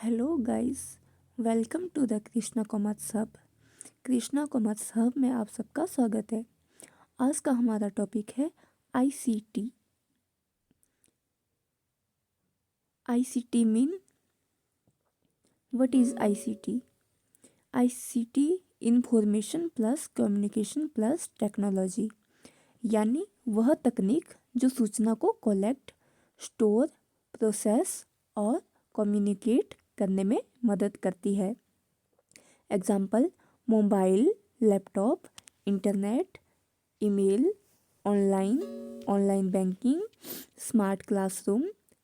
Hello guys, welcome to the Krishna commerce hub. Krishna commerce hub में आप सबका स्वागत है। आज का हमारा टॉपिक है ICT. ICT mean what is ICT? ICT information plus communication plus technology, यानी वह तकनीक जो सूचना को कलेक्ट, स्टोर, प्रोसेस और कम्युनिकेट करने में मदद करती है। Example: mobile, laptop, internet, email, online banking, smart classroom,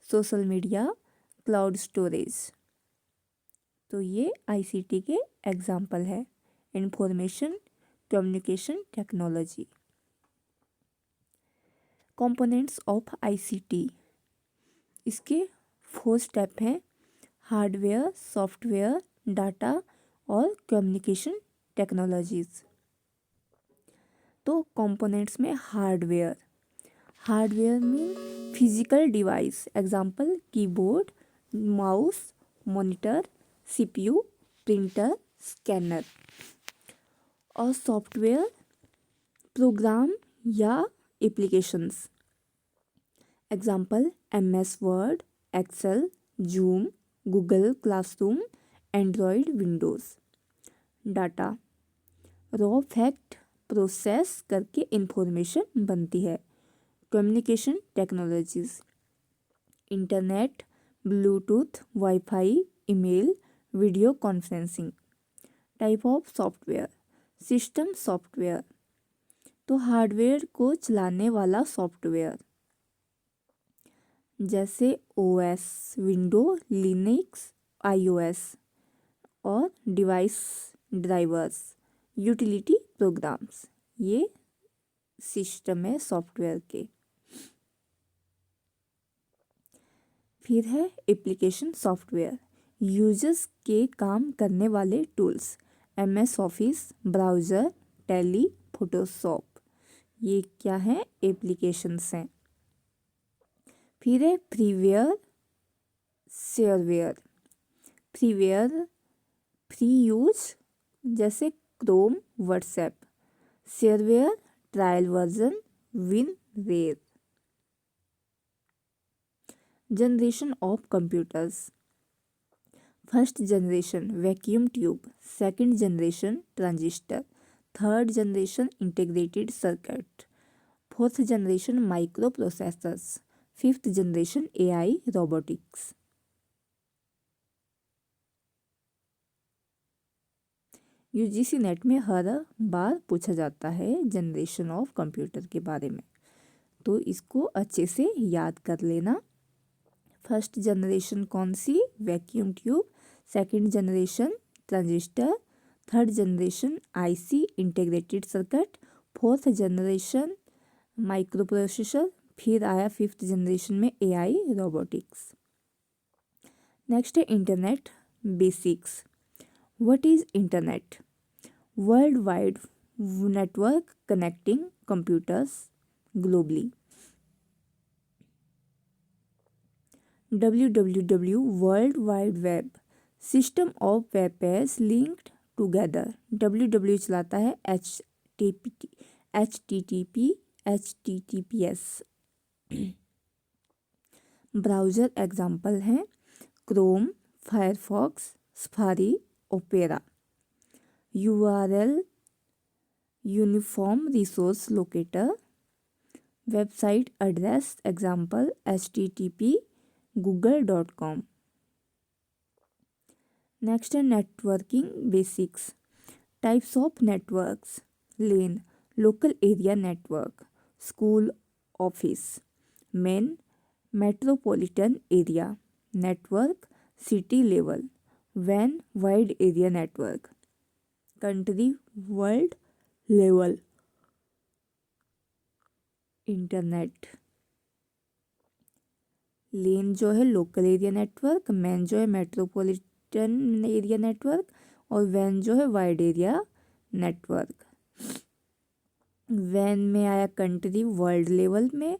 social media, cloud storage. तो ये आईसीटी के एग्जाम्पल है। Information communication technology. Components of ICT, इसके 4 स्टेप हैं: हार्डवेयर, सॉफ्टवेयर, डाटा और कम्युनिकेशन टेक्नोलॉजीज। तो कंपोनेंट्स में hardware mean physical device. Example: keyboard, mouse, monitor, CPU, printer, scanner. और सॉफ्टवेयर प्रोग्राम या applications. Example: MS Word, Excel, Zoom, Google Classroom, Android, Windows. Data raw fact process करके information बनती है। Communication technologies: internet, Bluetooth, wifi, email, video conferencing. Type of software: system software, तो hardware को चलाने वाला software, जैसे OS, Window, Linux, iOS. और device drivers, utility programs, ये सिस्टम है सॉफ्टवेयर के। फिर है एप्लीकेशन सॉफ्टवेयर, यूजर्स के काम करने वाले tools. MS office, browser, Tally, Photoshop, ये क्या है? एप्लीकेशंस हैं। फिर है freeware, shareware. Freeware free use, जैसे Chrome, WhatsApp. Shareware trial version, WinRAR. Generation of computers: first generation vacuum tube, second generation transistor, third generation integrated circuit, fourth generation micro processors, fifth generation AI robotics. UGC NET में हर बार पूछा जाता है generation of computer के बारे में, तो इसको अच्छे से याद कर लेना। फर्स्ट जनरेशन कौन सी? Vacuum tube. Second generation transistor. Third generation IC integrated circuit. Fourth generation micro processor. फिर आया फिफ्थ जनरेशन में एआई रोबोटिक्स। नेक्स्ट है internet basics. What is internet? World wide network connecting computers globally. www World Wide Web, system of web page linked together. www चलाता है HTTP HTTPS। Browser example हैं Chrome, Firefox, Safari, Opera. URL uniform resource locator. Website address example http google.com। Next है networking basics. Types of networks: LAN local area network, school office. MAN metropolitan area network, city level. वैन wide area network, country world level. Internet LAN जो है local area network, MAN जो है metropolitan area network, और वैन जो है wide area network. Van में आया कंट्री वर्ल्ड लेवल में,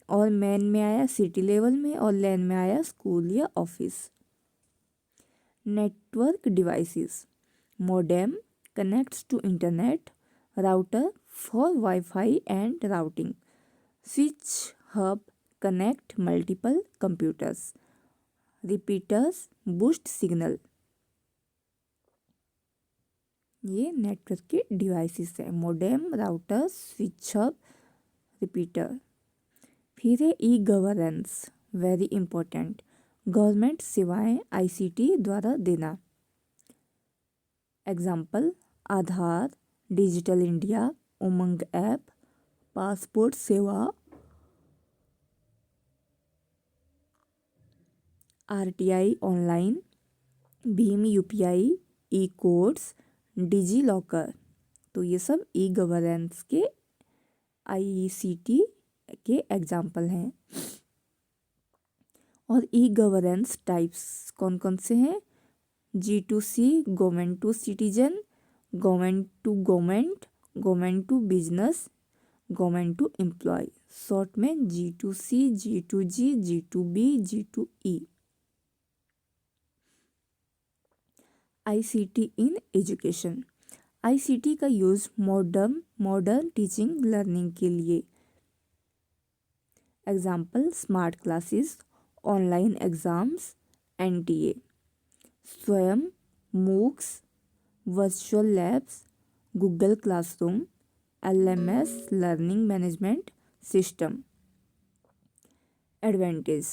और मैन में आया सिटी लेवल में, और लैन में आया स्कूल या office. Network devices, modem connects to internet, router for Wi-Fi and routing, switch hub connect multiple computers, repeaters boost signal। ये नेटवर्क के डिवाइसेस है, modem, router, switch hub, repeater. फिर है e governance, very important, government सेवाएं ICT द्वारा देना। Example आधार, digital India, उमंग app, passport सेवा, RTI online, Bhim UPI, ई codes, digi locker. तो ये सब ई गवर्नेंस के आईसीटी के एग्जाम्पल हैं। और ई गवर्नेंस टाइप्स कौन कौन से हैं? G2C, government to citizen, government to government, government to business, government to employ. Short में G2C, G2G, G2B, G2E। ICT in education, ICT का यूज मॉडर्न टीचिंग लर्निंग के लिए। Example smart classes, online exams, NTA, Swayam, MOOCs, virtual labs, Google classroom, LMS learning management system. Advantage,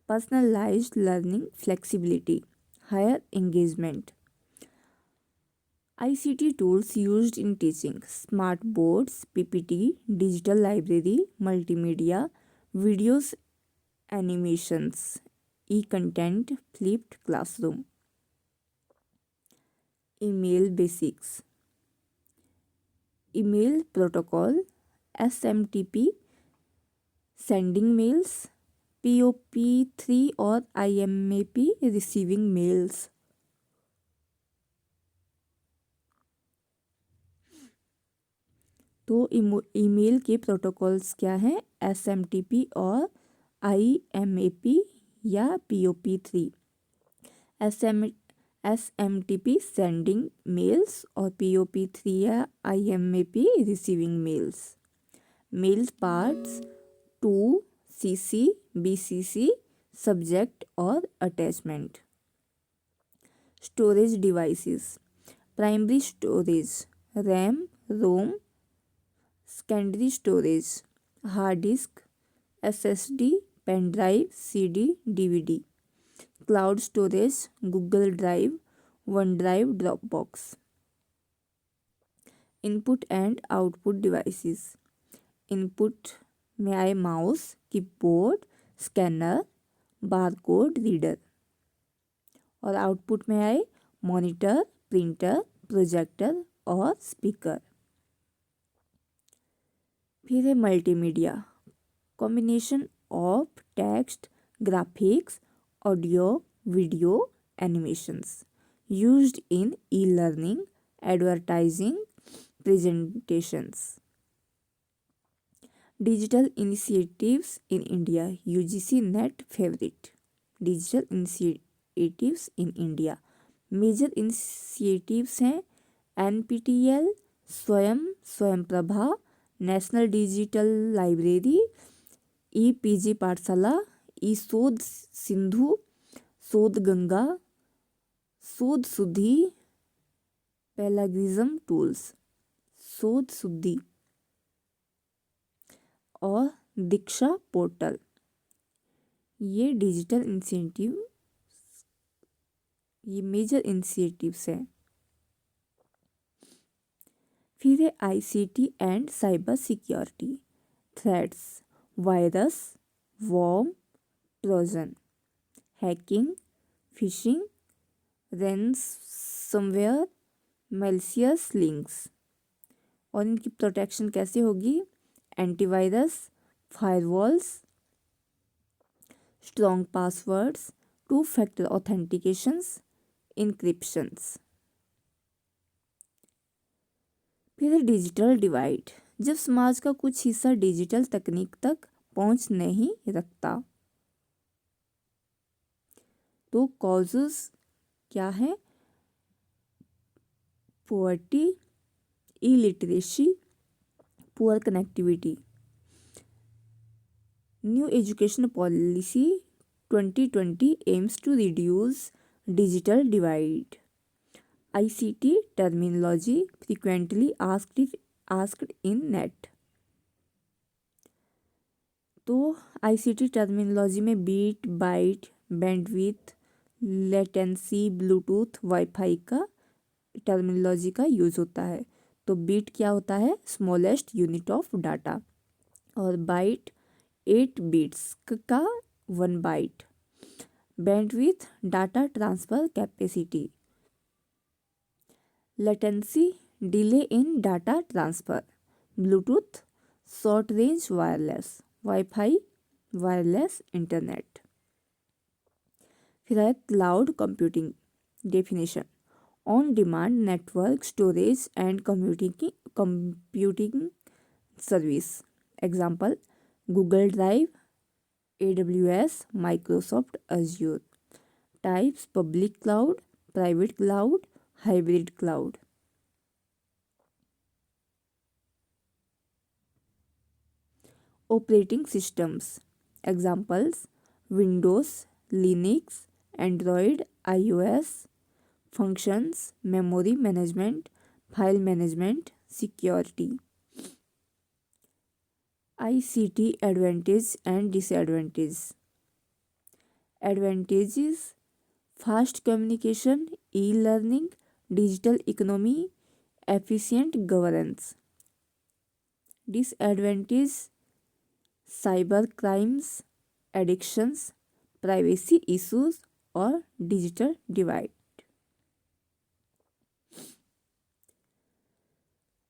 personalised learning, flexibility, higher engagement. ICT tools used in teaching, smart boards, PPT, digital library, multimedia, videos, animations, e content, flipped classroom. Email basics, email protocol, SMTP, sending mails, POP3 और IMAP, receiving mails. तो email के protocols क्या हैं? SMTP और IMAP या POP3। SMTP sending mails और POP3 या IMAP receiving mails. Mails parts 2 CC, BCC, subject और attachment. Storage devices, primary storage, RAM, ROM, secondary storage, hard disk, SSD, pen drive, CD, DVD। Cloud storage, Google drive, one drive, Dropbox. Input and output devices, input में आए mouse, keyboard, scanner, barcode reader. और output में आए monitor, printer, projector और speaker. फिर है multimedia, combination of text, graphics, audio, video, animations, used in e learning, advertising, presentations. Digital initiatives in India, UGC NET favourite. Digital initiatives in India, major initiatives हैं NPTEL, Swayam Prabha, national digital library, PG Pathshala, शोध सिंधु, शोध गंगा, शोध शुद्धि, पैलागिज्म tools, Shodh Shuddhi और Diksha portal. ये digital initiative, ये major initiatives हैं। फिर है ICT and cyber security, threats, virus, worm, trojan, hacking, phishing, ransomware, malicious links. और इनकी प्रोटेक्शन कैसे होगी? Antivirus, firewalls, strong passwords, 2 factor authentications, encryptions. फिर डिजिटल डिवाइड, जब समाज का कुछ हिस्सा डिजिटल तकनीक तक पहुंच नहीं रखता। तो कॉजेस क्या है? Poverty, illiteracy, poor connectivity. New education policy 2020 aims to reduce digital divide. ICT terminology frequently asked in NET. तो ICT टर्मिनोलॉजी में bit, byte, bandwidth, latency, Bluetooth, wifi का टर्मिनोलॉजी का यूज़ होता है। तो बीट क्या होता है? Smallest unit of data. और बाइट 8 बीट्स का 1 byte. Bandwidth data transfer capacity. Latency delay in data transfer. Bluetooth short range wireless. Wifi wireless internet. फिर है cloud computing definition. On demand network storage and computing service. Example Google Drive, AWS, Microsoft Azure. Types public cloud, private cloud, hybrid cloud. Operating systems. Examples Windows, Linux, Android, iOS। Functions memory management, file management, security. ICT advantage and disadvantage. Advantages fast communication, e-learning, digital economy, efficient governance. Disadvantage cyber crimes, addictions, privacy issues और digital divide.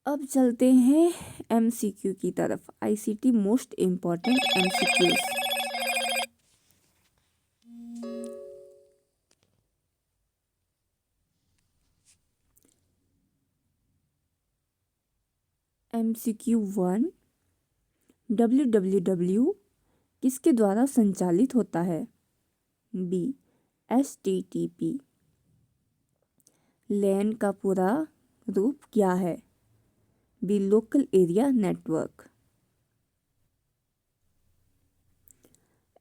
अब चलते हैं MCQ की तरफ। ICT most important MCQs। MCQ 1 www किसके द्वारा संचालित होता है? B HTTP। LAN का पूरा रूप क्या है? B local area network.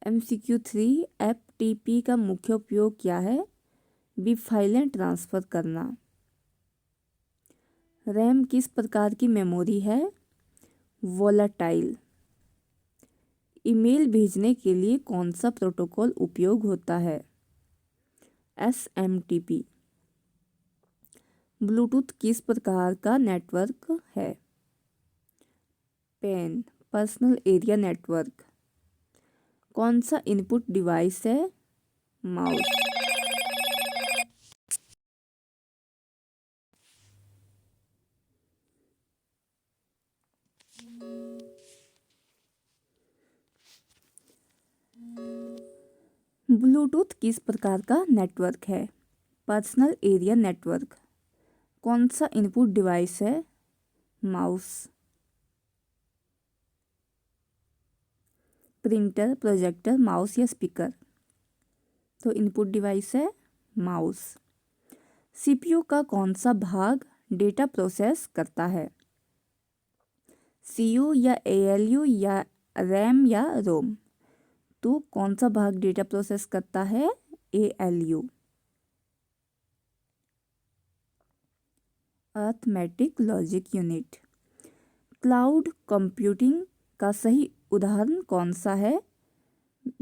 MCQ 3 FTP का मुख्य उपयोग क्या है? B फाइलें ट्रांसफ़र करना। रैम किस प्रकार की मेमोरी है? वोलाटाइल। ईमेल भेजने के लिए कौन सा प्रोटोकॉल उपयोग होता है? SMTP। ब्लूटूथ किस प्रकार का नेटवर्क है? PAN personal area network. कौन सा इनपुट डिवाइस है? माउस। ब्लूटूथ किस प्रकार का नेटवर्क है? Personal area network. कौन सा इनपुट डिवाइस है? माउस। प्रिंटर, प्रोजेक्टर, माउस या स्पीकर। तो इनपुट डिवाइस है माउस। CPU का कौन सा भाग डेटा प्रोसेस करता है? CU या ALU या रैम या रोम। तो कौन सा भाग डेटा प्रोसेस करता है? ALU। Arithmetic logic unit. Cloud computing का सही उदाहरण कौन सा है?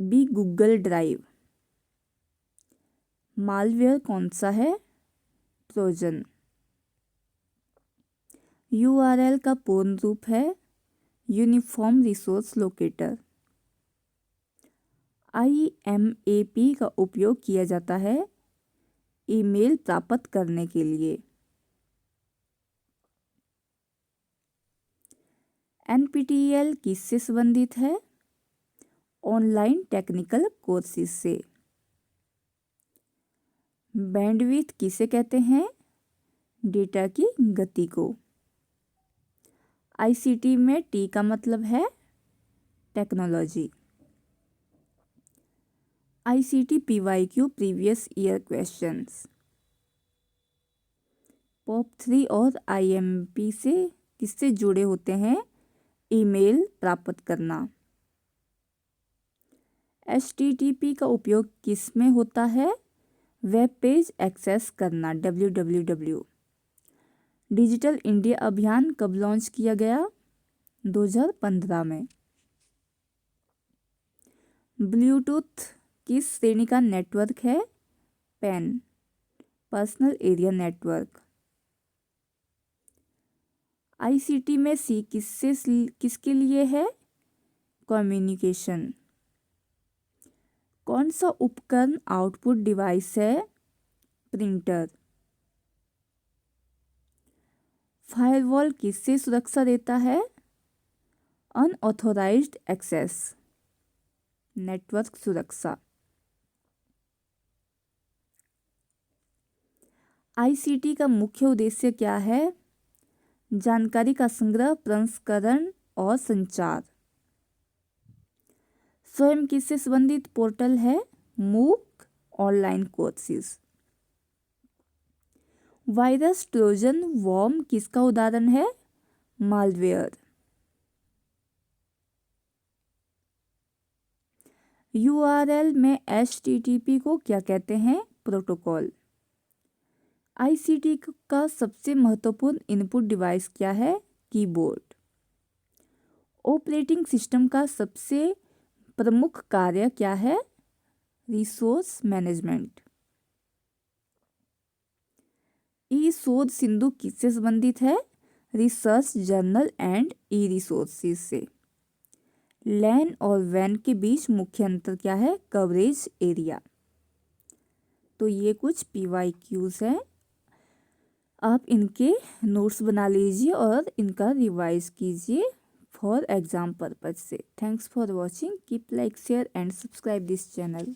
B Google drive. मालवेयर कौन सा है? ट्रोजन। URL का पूर्ण रूप है यूनिफॉर्म रिसोर्स लोकेटर। IMAP का उपयोग किया जाता है ईमेल प्राप्त करने के लिए। NPTEL किससे संबंधित है? ऑनलाइन टेक्निकल कोर्सेज से। बैंडविड्थ किसे कहते हैं? डेटा की गति को। ICT में T का मतलब है technology. ICT PYQ previous year questions. POP3 और IMP से किससे जुड़े होते हैं? ईमेल प्राप्त करना। HTTP का उपयोग किस में होता है? वेब पेज एक्सेस करना, www। डिजिटल इंडिया अभियान कब लॉन्च किया गया? 2015 में। ब्लूटूथ किस श्रेणी का नेटवर्क है? Pan, personal area network. ICT में C किसके लिए है? कम्युनिकेशन। कौन सा उपकरण आउटपुट डिवाइस है? प्रिंटर। फायरवॉल किससे सुरक्षा देता है? अनऑथोराइज्ड एक्सेस, नेटवर्क सुरक्षा। ICT का मुख्य उद्देश्य क्या है? जानकारी का संग्रह, प्रसंस्करण और संचार। स्वयं किससे संबंधित पोर्टल है? MOOC online courses. Virus, trojan, worm किसका उदाहरण है? मालवेयर। URL में HTTP को क्या कहते हैं? प्रोटोकॉल। ICT का सबसे महत्वपूर्ण इनपुट डिवाइस क्या है? कीबोर्ड। ऑपरेटिंग सिस्टम का सबसे प्रमुख कार्य क्या है? Resource management. ई शोध सिंधु किससे संबंधित है? Research journal and E resources से। लैन और वैन के बीच मुख्य अंतर क्या है? Coverage area. तो ये कुछ PYQs हैं, आप इनके नोट्स बना लीजिए और इनका रिवाइज कीजिए फॉर एग्जाम पर्पज से। Thanks for watching, keep like, share and subscribe this channel.